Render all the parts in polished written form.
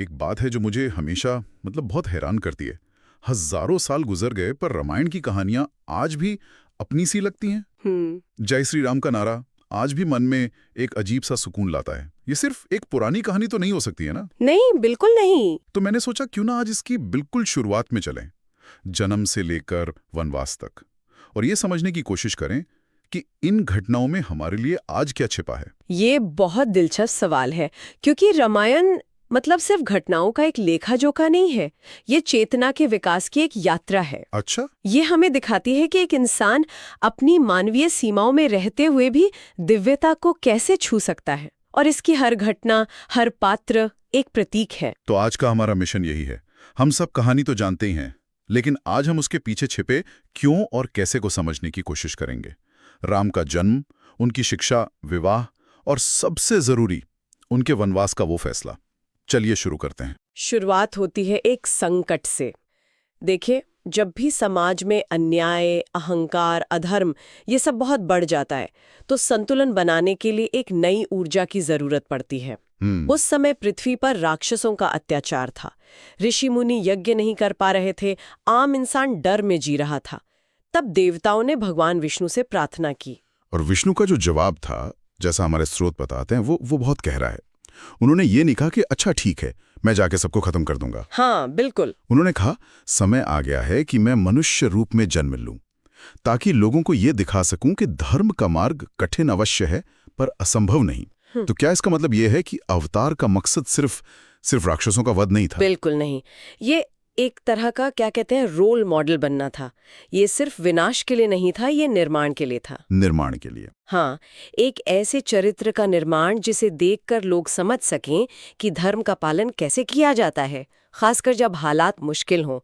एक बात है जो मुझे हमेशा बहुत हैरान करती है। हजारों साल गुजर गए पर रामायण की कहानियां आज भी अपनी सी लगती हैं। जय श्री राम का नारा आज भी मन में एक अजीब सा सुकून लाता है। ये सिर्फ एक पुरानी कहानी तो नहीं हो सकती है ना? नहीं, बिल्कुल नहीं। तो मैंने सोचा क्यों ना आज इसकी बिल्कुल शुरुआत में चलें, जन्म से लेकर वनवास तक, और ये समझने की कोशिश करें कि इन घटनाओं में हमारे लिए आज क्या छिपा है। ये बहुत दिलचस्प सवाल है, क्योंकि रामायण मतलब सिर्फ घटनाओं का एक लेखा जोखा नहीं है। ये चेतना के विकास की एक यात्रा है। अच्छा। ये हमें दिखाती है कि एक इंसान अपनी मानवीय सीमाओं में रहते हुए भी दिव्यता को कैसे छू सकता है, और इसकी हर घटना, हर पात्र एक प्रतीक है। तो आज का हमारा मिशन यही है। हम सब कहानी तो जानते ही हैं, लेकिन आज हम उसके पीछे छिपे क्यों और कैसे को समझने की कोशिश करेंगे। राम का जन्म, उनकी शिक्षा, विवाह और सबसे जरूरी उनके वनवास का वो फैसला। चलिए शुरू करते हैं। शुरुआत होती है एक संकट से। देखिए, जब भी समाज में अन्याय, अहंकार, अधर्म ये सब बहुत बढ़ जाता है, तो संतुलन बनाने के लिए एक नई ऊर्जा की जरूरत पड़ती है। उस समय पृथ्वी पर राक्षसों का अत्याचार था। ऋषि मुनि यज्ञ नहीं कर पा रहे थे, आम इंसान डर में जी रहा था। तब देवताओं ने भगवान विष्णु से प्रार्थना की, और विष्णु का जो जवाब था, जैसा हमारे स्रोत बताते हैं, वो बहुत गहरा है। उन्होंने ये नहीं कहा कि अच्छा ठीक है, मैं जाके सबको खत्म कर दूंगा। हाँ, बिल्कुल। उन्होंने कहा समय आ गया है कि मैं मनुष्य रूप में जन्म लूं, ताकि लोगों को ये दिखा सकूं कि धर्म का मार्ग कठिन अवश्य है पर असंभव नहीं। तो क्या इसका मतलब ये है कि अवतार का मकसद सिर्फ राक्षसों का वध नहीं था? बिल्कुल नहीं। ये एक तरह का क्या कहते हैं, रोल मॉडल बनना था। ये सिर्फ विनाश के लिए नहीं था, ये निर्माण के लिए था। निर्माण के लिए। हाँ, एक ऐसे चरित्र का निर्माण जिसे देखकर लोग समझ सकें कि धर्म का पालन कैसे किया जाता है, खासकर जब हालात मुश्किल हों।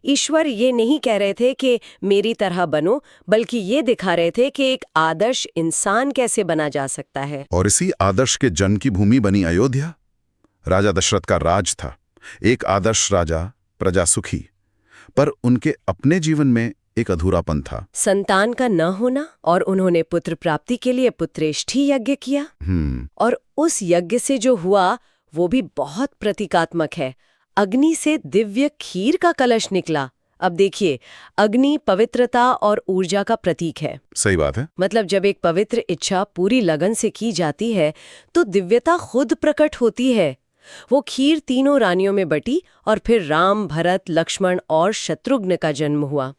ईश्वर ये नहीं कह रहे थे कि मेरी तरह बनो, बल्कि ये दिखा रहे थे कि एक आदर्श इंसान कैसे बना जा सकता है। और इसी आदर्श के जन्म की भूमि बनी अयोध्या। राजा दशरथ का राज था। एक आदर्श राजा, प्रजा सुखी, पर उनके अपने जीवन में एक अधूरापन था। संतान का न होना, और उन्होंने पुत्र प्राप्ति के लिए पुत्रेष्ठी यज्ञ किया। और उस यज्ञ से जो हुआ वो भी बहुत प्रतीकात्मक है। अग्नि से दिव्य खीर का कलश निकला। अब देखिए, अग्नि पवित्रता और ऊर्जा का प्रतीक है। सही बात है। मतलब जब एक पवित्र इच्छा पूरी लगन से की जाती है तो दिव्यता खुद प्रकट होती है। वो खीर तीनों रानियों में बटी और फिर राम, भरत, लक्ष्मण और शत्रुघ्न का जन्म हुआ।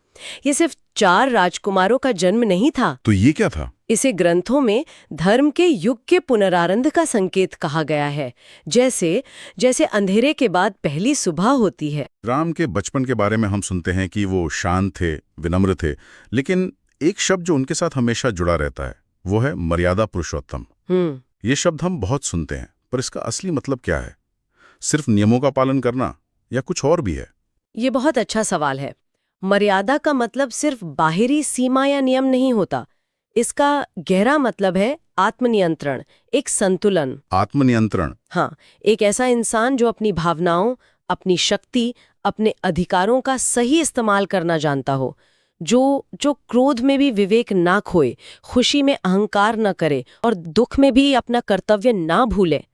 ये सिर्फ 4 राजकुमारों का जन्म नहीं था। तो ये क्या था? इसे ग्रंथों में धर्म के युग के पुनरारंभ का संकेत कहा गया है, जैसे अंधेरे के बाद पहली सुबह होती है। राम के बचपन के बारे में हम सुनते हैं कि वो शांत थे, विनम्र थे, लेकिन एक शब्द जो उनके साथ हमेशा जुड़ा रहता है वो है मर्यादा पुरुषोत्तम। ये शब्द हम बहुत सुनते हैं, पर इसका असली मतलब क्या है? सिर्फ नियमों का पालन करना या कुछ और भी है? ये बहुत अच्छा सवाल है। मर्यादा का मतलब सिर्फ बाहरी सीमा या नियम नहीं होता। इसका गहरा मतलब है आत्मनियंत्रण, एक संतुलन। आत्मनियंत्रण? हाँ, एक ऐसा इंसान जो अपनी भावनाओं, अपनी शक्ति, अपने अधिकारों का सही इस्तेमाल करना जानता हो, जो क्रोध में भी विवेक ना खोए, खुशी में अहंकार न करे और दुख में भी अपना कर्तव्य ना भूले।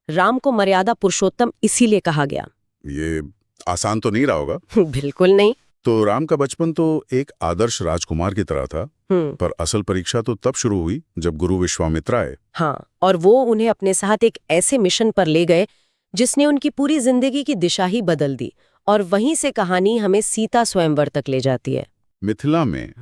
राम को मर्यादा पुरुषोत्तम इसीलिए कहा गया। ये आसान तो नहीं रहा होगा। बिल्कुल नहीं। तो राम का बचपन तो एक आदर्श राजकुमार की तरह था, पर असल परीक्षा तो तब शुरू हुई जब गुरु विश्वामित्र आए। हाँ, और वो उन्हें अपने साथ एक ऐसे मिशन पर ले गए जिसने उनकी पूरी जिंदगी की दिशा ही बदल दी। और वहीं से कहानी हमें सीता स्वयंवर तक ले जाती है। मिथिला में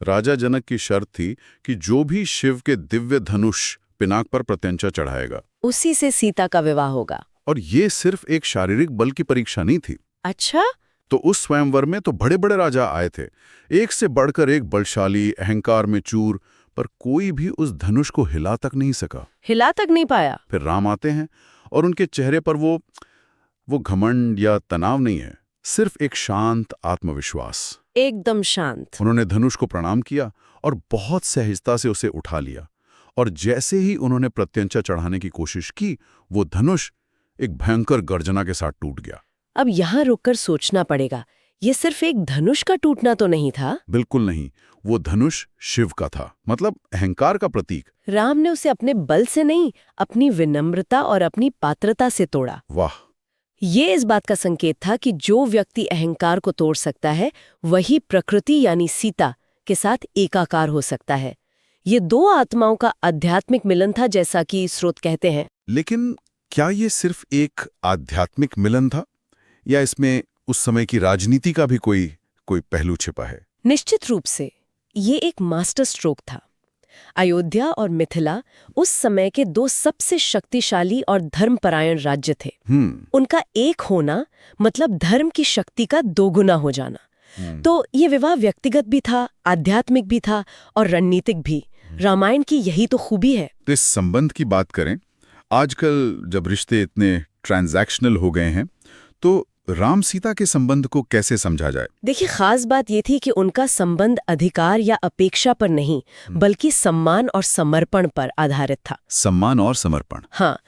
राजा जनक की शर्त थी कि जो भी शिव के दिव्य धनुष पिनाक पर प्रत्यंचा चढ़ाएगा, उसी से सीता का विवाह होगा। और ये सिर्फ एक शारीरिक बल की परीक्षा नहीं थी। अच्छा? तो उस स्वयंवर में तो बड़े बड़े राजा आए थे, एक से बढ़कर एक बलशाली, अहंकार में चूर, पर कोई भी उस धनुष को हिला तक नहीं सका। हिला तक नहीं पाया। फिर राम आते हैं और उनके चेहरे पर वो घमंड या तनाव नहीं है, सिर्फ एक शांत आत्मविश्वास। एकदम शांत। उन्होंने धनुष को प्रणाम किया और बहुत सहजता से उसे उठा लिया, और जैसे ही उन्होंने प्रत्यंचा चढ़ाने की कोशिश की, वो धनुष एक भयंकर गर्जना के साथ टूट गया। अब यहाँ रुककर सोचना पड़ेगा, ये सिर्फ एक धनुष का टूटना तो नहीं था। बिल्कुल नहीं, वो धनुष शिव का था, मतलब अहंकार का प्रतीक। राम ने उसे अपने बल से नहीं, अपनी विनम्रता और अपनी पात्रता से तोड़ा। वाह! ये इस बात का संकेत था कि जो व्यक्ति अहंकार को तोड़ सकता है वही प्रकृति यानी सीता के साथ एकाकार हो सकता है। ये दो आत्माओं का आध्यात्मिक मिलन था, जैसा कि स्रोत कहते हैं। लेकिन क्या ये सिर्फ एक आध्यात्मिक मिलन था या इसमें उस समय की राजनीति का भी कोई पहलू छिपा है? निश्चित रूप से ये एक मास्टर स्ट्रोक था। अयोध्या और मिथिला उस समय के दो सबसे शक्तिशाली और धर्मपरायण राज्य थे। उनका एक होना मतलब धर्म की शक्ति का दोगुना हो जाना। तो ये विवाह व्यक्तिगत भी था, आध्यात्मिक भी था और रणनीतिक भी। रामायण की यही तो खूबी है। तो इस संबंध की बात करें, आजकल जब रिश्ते इतने ट्रांजैक्शनल हो गए हैं, तो राम सीता के संबंध को कैसे समझा जाए? देखिए, खास बात ये थी कि उनका संबंध अधिकार या अपेक्षा पर नहीं, बल्कि सम्मान और समर्पण पर आधारित था। सम्मान और समर्पण। हाँ,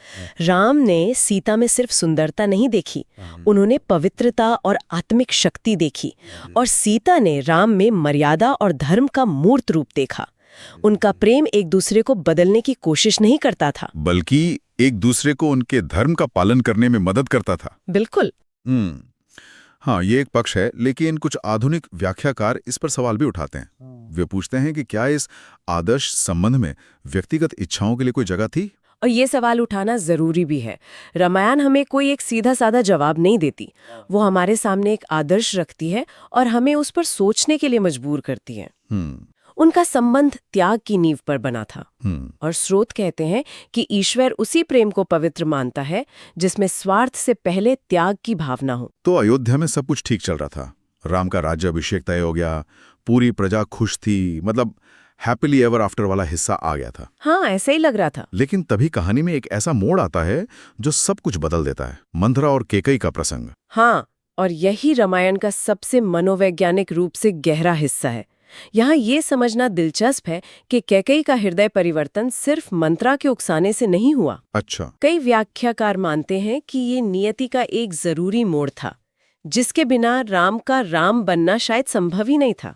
राम ने सीता में सिर्फ सुंदरता नहीं देखी, उन्होंने पवित्रता और आत्मिक शक्ति देखी, और सीता ने राम में मर्यादा और धर्म का मूर्त रूप देखा। उनका प्रेम एक दूसरे को बदलने की कोशिश नहीं करता था, बल्कि एक दूसरे को उनके धर्म का पालन करने में मदद करता था। बिल्कुल। हाँ, ये एक पक्ष है, लेकिन कुछ आधुनिक व्याख्याकार इस पर सवाल भी उठाते हैं। वे पूछते हैं कि क्या इस आदर्श संबंध में व्यक्तिगत इच्छाओं के लिए कोई जगह थी? और ये सवाल उठाना जरूरी भी है। रामायण हमें कोई एक सीधा साधा जवाब नहीं देती। वो हमारे सामने एक आदर्श रखती है और हमें उस पर सोचने के लिए मजबूर करती है। उनका संबंध त्याग की नींव पर बना था, और स्रोत कहते हैं कि ईश्वर उसी प्रेम को पवित्र मानता है जिसमें स्वार्थ से पहले त्याग की भावना हो। तो अयोध्या में सब कुछ ठीक चल रहा था, राम का राज्याभिषेक तय हो गया, पूरी प्रजा खुश थी, मतलब हैप्पीली एवर आफ्टर वाला हिस्सा आ गया था। हाँ, ऐसे ही लग रहा था। लेकिन तभी कहानी में एक ऐसा मोड़ आता है जो सब कुछ बदल देता है, मंथरा और कैकेयी का प्रसंग। हाँ, और यही रामायण का सबसे मनोवैज्ञानिक रूप से गहरा हिस्सा है। यहाँ ये समझना दिलचस्प है कि कैकेयी का हृदय परिवर्तन सिर्फ मंत्रा के उकसाने से नहीं हुआ। अच्छा। कई व्याख्याकार मानते हैं कि ये नियति का एक जरूरी मोड़ था, जिसके बिना राम का राम बनना शायद संभव ही नहीं था।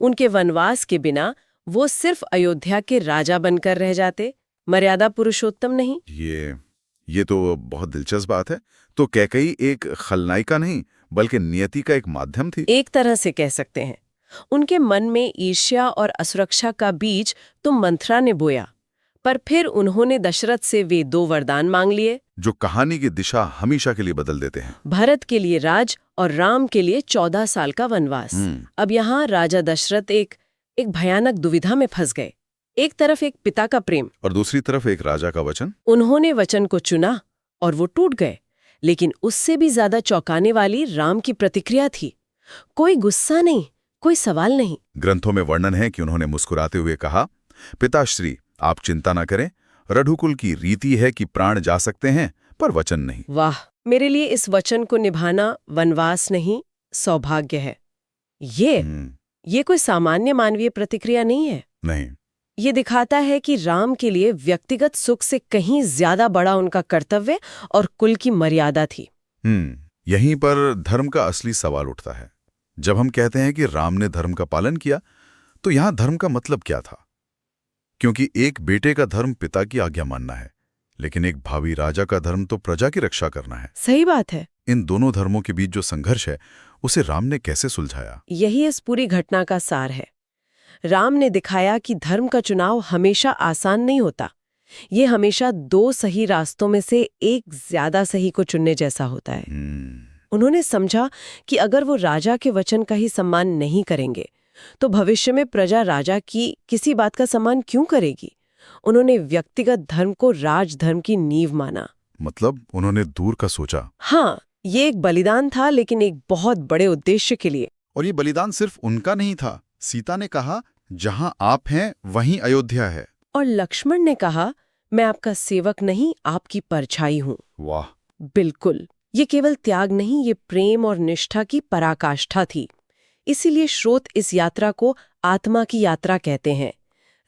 उनके वनवास के बिना वो सिर्फ अयोध्या के राजा बनकर रह जाते, मर्यादा पुरुषोत्तम नहीं। ये तो बहुत दिलचस्प बात है। तो कैकेयी एक खलनायिका नहीं, बल्कि नियति का एक माध्यम थी। एक तरह से कह सकते हैं। उनके मन में ईर्ष्या और असुरक्षा का बीज तो मंथरा ने बोया, पर फिर उन्होंने दशरथ से वे दो वरदान मांग लिए जो कहानी की दिशा हमेशा के लिए बदल देते हैं। भरत के लिए राज और राम के लिए 14 साल का वनवास। अब यहाँ राजा दशरथ एक भयानक दुविधा में फंस गए। एक तरफ एक पिता का प्रेम और दूसरी तरफ एक राजा का वचन। उन्होंने वचन को चुना और वो टूट गए। लेकिन उससे भी ज्यादा चौंकाने वाली राम की प्रतिक्रिया थी। कोई गुस्सा नहीं, कोई सवाल नहीं। ग्रंथों में वर्णन है कि उन्होंने मुस्कुराते हुए कहा, पिताश्री आप चिंता न करें, रघुकुल की रीति है कि प्राण जा सकते हैं पर वचन नहीं। वाह, मेरे लिए इस वचन को निभाना वनवास नहीं, सौभाग्य है। ये कोई सामान्य मानवीय प्रतिक्रिया नहीं है। नहीं, ये दिखाता है कि राम के लिए व्यक्तिगत सुख से कहीं ज्यादा बड़ा उनका कर्तव्य और कुल की मर्यादा थी। यहीं पर धर्म का असली सवाल उठता है। जब हम कहते हैं कि राम ने धर्म का पालन किया, तो यहां धर्म का मतलब क्या था? क्योंकि एक बेटे का धर्म पिता की आज्ञा मानना है, लेकिन एक भावी राजा का धर्म तो प्रजा की रक्षा करना है। सही बात है। इन दोनों धर्मों के बीच जो संघर्ष है, उसे राम ने कैसे सुलझाया? यही इस पूरी घटना का सार है। राम ने दिखाया कि धर्म का चुनाव हमेशा आसान नहीं होता। ये हमेशा दो सही रास्तों में से एक ज्यादा सही को चुनने जैसा होता है। उन्होंने समझा कि अगर वो राजा के वचन का ही सम्मान नहीं करेंगे, तो भविष्य में प्रजा राजा की किसी बात का सम्मान क्यों करेगी। उन्होंने व्यक्तिगत धर्म को राजधर्म की नींव माना। मतलब उन्होंने दूर का सोचा। हाँ, ये एक बलिदान था, लेकिन एक बहुत बड़े उद्देश्य के लिए। और ये बलिदान सिर्फ उनका नहीं था। सीता ने कहा, जहां आप हैं वहीं अयोध्या है। और लक्ष्मण ने कहा, मैं आपका सेवक नहीं, आपकी परछाई हूं। वाह। बिल्कुल, ये केवल त्याग नहीं, ये प्रेम और निष्ठा की पराकाष्ठा थी। इसीलिए स्रोत इस यात्रा को आत्मा की यात्रा कहते हैं।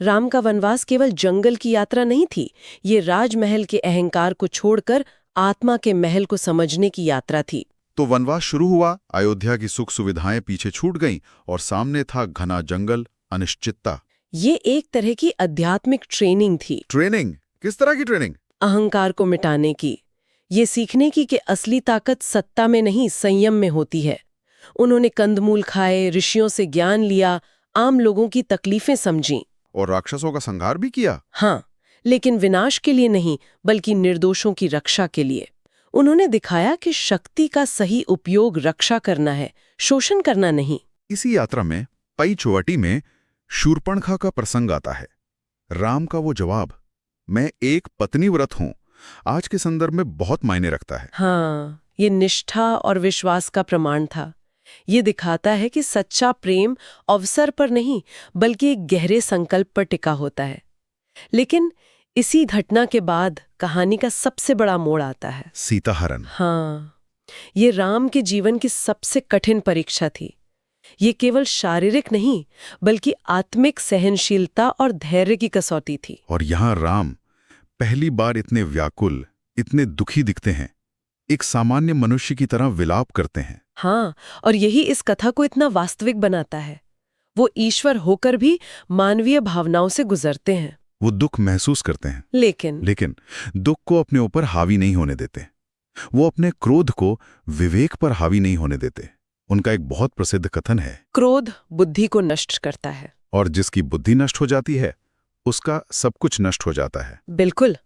राम का वनवास केवल जंगल की यात्रा नहीं थी, ये राजमहल के अहंकार को छोड़कर आत्मा के महल को समझने की यात्रा थी। तो वनवास शुरू हुआ, अयोध्या की सुख सुविधाएं पीछे छूट गईं और सामने था घना जंगल, अनिश्चितता। ये एक तरह की आध्यात्मिक ट्रेनिंग थी। ट्रेनिंग? किस तरह की ट्रेनिंग? अहंकार को मिटाने की। ये सीखने की कि असली ताकत सत्ता में नहीं संयम में होती है। उन्होंने कंदमूल खाए, ऋषियों से ज्ञान लिया, आम लोगों की तकलीफें समझीं। और राक्षसों का संहार भी किया। हाँ, लेकिन विनाश के लिए नहीं, बल्कि निर्दोषों की रक्षा के लिए। उन्होंने दिखाया कि शक्ति का सही उपयोग रक्षा करना है, शोषण करना नहीं। इसी यात्रा में पई चौवटी में शूर्पणखा का प्रसंग आता है। राम का वो जवाब, मैं एक पत्नीव्रत हूं, आज के संदर्भ में बहुत मायने रखता है। हाँ, ये निष्ठा और विश्वास का प्रमाण था। ये दिखाता है कि सच्चा प्रेम अवसर पर नहीं, बल्कि एक गहरे संकल्प पर टिका होता है। लेकिन इसी घटना के बाद कहानी का सबसे बड़ा मोड़ आता है, सीताहरण। हाँ, ये राम के जीवन की सबसे कठिन परीक्षा थी। ये केवल शारीरिक नहीं, बल्कि आत्मिक सहनशीलता और धैर्य की कसौटी थी। और यहाँ राम पहली बार इतने व्याकुल, इतने दुखी दिखते हैं, एक सामान्य मनुष्य की तरह विलाप करते हैं। हाँ, और यही इस कथा को इतना वास्तविक बनाता है। वो ईश्वर होकर भी मानवीय भावनाओं से गुजरते हैं। वो दुख महसूस करते हैं, लेकिन दुख को अपने ऊपर हावी नहीं होने देते। वो अपने क्रोध को विवेक पर हावी नहीं होने देते। उनका एक बहुत प्रसिद्ध कथन है, क्रोध बुद्धि को नष्ट करता है। और जिसकी बुद्धि नष्ट हो जाती है, उसका सब कुछ नष्ट हो जाता है। बिल्कुल,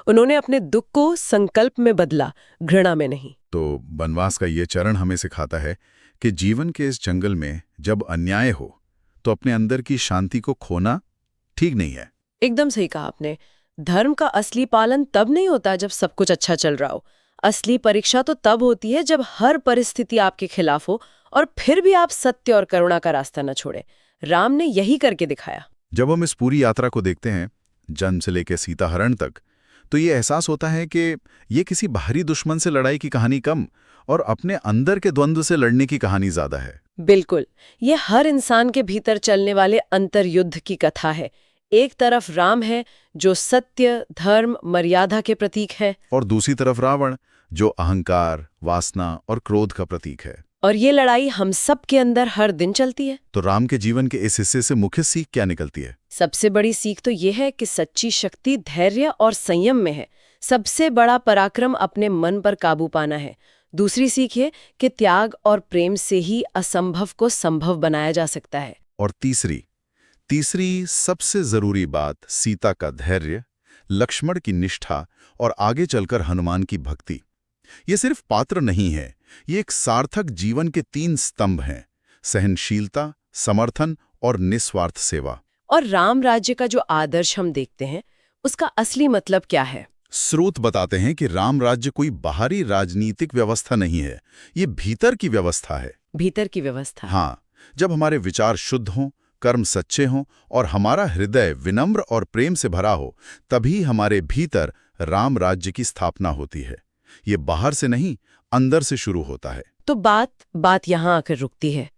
उन्होंने अपने दुख को संकल्प में बदला, घृणा में नहीं। तो वनवास का ये चरण हमें सिखाता है कि जीवन के इस जंगल में जब अन्याय हो तो अपने अंदर की शांति को खोना ठीक नहीं है। एकदम सही कहा आपने। धर्म का असली पालन तब नहीं होता जब सब कुछ अच्छा चल रहा हो। असली परीक्षा तो तब होती है जब हर परिस्थिति आपके खिलाफ हो और फिर भी आप सत्य और करुणा का रास्ता न छोड़े। राम ने यही करके दिखाया। जब हम इस पूरी यात्रा को देखते हैं, जन्म से लेकर सीताहरण तक, तो ये एहसास होता है कि ये किसी बाहरी दुश्मन से लड़ाई की कहानी कम और अपने अंदर के द्वंद्व से लड़ने की कहानी ज्यादा है। बिल्कुल, ये हर इंसान के भीतर चलने वाले अंतर्युद्ध की कथा है। एक तरफ राम है जो सत्य, धर्म, मर्यादा के प्रतीक है, और दूसरी तरफ रावण जो अहंकार, वासना और क्रोध का प्रतीक है। और ये लड़ाई हम सब के अंदर हर दिन चलती है। तो राम के जीवन के इस हिस्से से मुख्य सीख क्या निकलती है? सबसे बड़ी सीख तो ये है कि सच्ची शक्ति धैर्य और संयम में है। सबसे बड़ा पराक्रम अपने मन पर काबू पाना है। दूसरी सीख है कि त्याग और प्रेम से ही असंभव को संभव बनाया जा सकता है। और तीसरी सबसे जरूरी बात, सीता का धैर्य, लक्ष्मण की निष्ठा और आगे चलकर हनुमान की भक्ति। ये सिर्फ पात्र नहीं है, ये एक सार्थक जीवन के 3 स्तंभ हैं: सहनशीलता, समर्थन और निस्वार्थ सेवा। और राम राज्य का जो आदर्श हम देखते हैं, उसका असली मतलब क्या है? स्रोत बताते हैं कि राम राज्य कोई बाहरी राजनीतिक व्यवस्था नहीं है, ये भीतर की व्यवस्था है। भीतर की व्यवस्था। हाँ, जब हमारे विचार शुद्ध हों, कर्म सच्चे हों और हमारा हृदय विनम्र और प्रेम से भरा हो, तभी हमारे भीतर राम राज्य की स्थापना होती है। ये बाहर से नहीं, अंदर से शुरू होता है। तो बात यहाँ आकर रुकती है।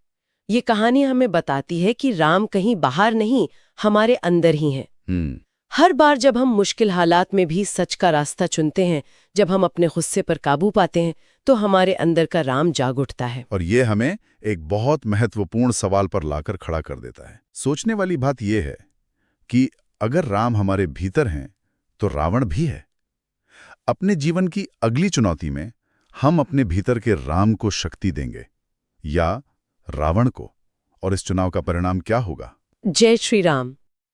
ये कहानी हमें बताती है कि राम कहीं बाहर नहीं, हमारे अंदर ही हैं। हर बार जब हम मुश्किल हालात में भी सच का रास्ता चुनते हैं, जब हम अपने गुस्से पर काबू पाते हैं, तो हमारे अंदर का राम जाग उठता है। और ये हमें एक बहुत महत्वपूर्ण सवाल पर लाकर खड़ा कर देता है। सोचने वाली बात यह है कि अगर राम हमारे भीतर हैं, तो रावण भी है। अपने जीवन की अगली चुनौती में हम अपने भीतर के राम को शक्ति देंगे या रावण को, और इस चुनाव का परिणाम क्या होगा? जय श्री राम।